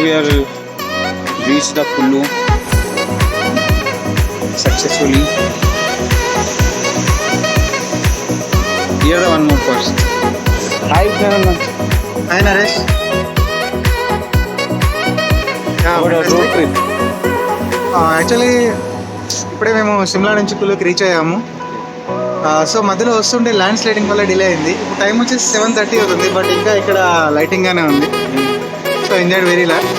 we are reached the Kullu successfully. Here the one more person. Hi, Karan. Hi, Naresh. What a road trip. Actually ఇప్పుడే మేము సిమ్లా నుంచి కుల్లూకి reach అయ్యాము. So మధ్యలో వస్తుంటే land sliding వల్ల delay అయింది. ఇప్పుడు టైం వచ్చేసి 7:30 అవుతుంది, బట్ ఇంకా ఇక్కడ లైటింగ్గానే ఉంది. So enjoyed very lot.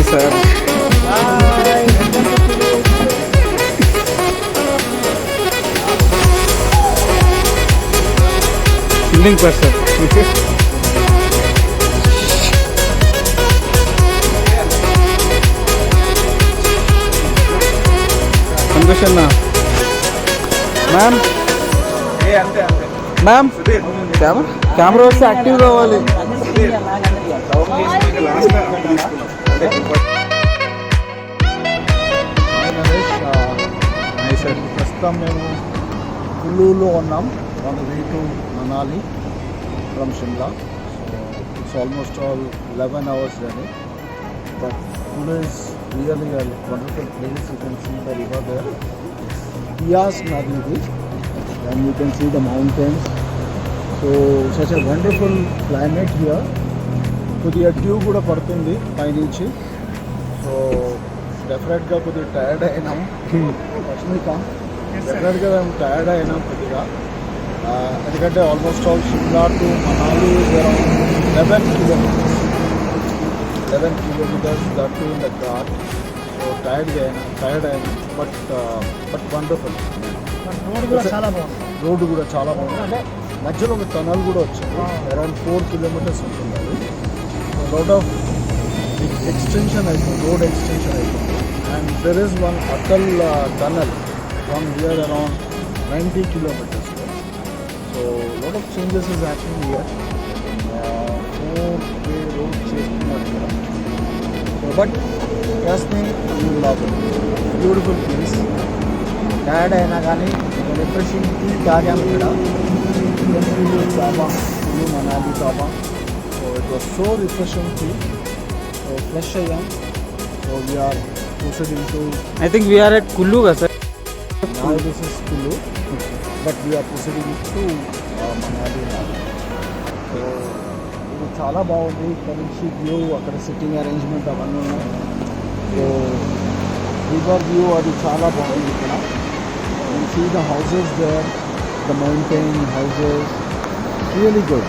Sir. Feeling person. Santoshana. Ma'am. Ma'am. Camera was active కావాలి. ప్రస్తుతం మేము కుల్లూలో ఉన్నాం. On the way to Manali from Shimla. It's almost all 11 hours journey. But Kullu is really a wonderful place. You can see the river there. Bias Nadi, and you can see the mountains. So such a wonderful climate here. కొద్దిగా due కూడా పడుతుంది పైనుంచి. So డెఫినెట్గా కొద్దిగా tired అయినాం. డెఫినెట్గా మేము tired అయినాం కొద్దిగా. ఎందుకంటే almost all Shimla to Manali around 11 kilometers. 11 kilometers that to in the car. So tired అయినాం. But wonderful. రోడ్డు కూడా చాలా బాగుంది. అంటే మధ్యలో ఒక టనల్ కూడా వచ్చింది. అరౌండ్ 4 kilometers ఉంటుంది. అది lot of extension అయిపోయింది, road extension అయిపోయింది. And there is one Atal tunnel from here around 90 kilometers. So lot of changes is happening here. Four-way road చేస్తున్నారు ఇక్కడ. So but trust me, you will love it. Beautiful place. Tired అయినా కానీ refreshing tea తాగాము ఇక్కడ. Kullu Manali Taba. So it was so refreshing tea. So fresh ayyam. So we are proceeding to. I think we are at Kullu, sir. Now this is Kullu, but we are proceeding to Manali now. So ఇది చాలా బాగుంది. ఇక్కడ నుంచి view, అక్కడ sitting arrangement అవన్నీ ఉన్నాయి. So river view అది చాలా బాగుంది ఇక్కడ. You see the houses there, the mountain houses, really good.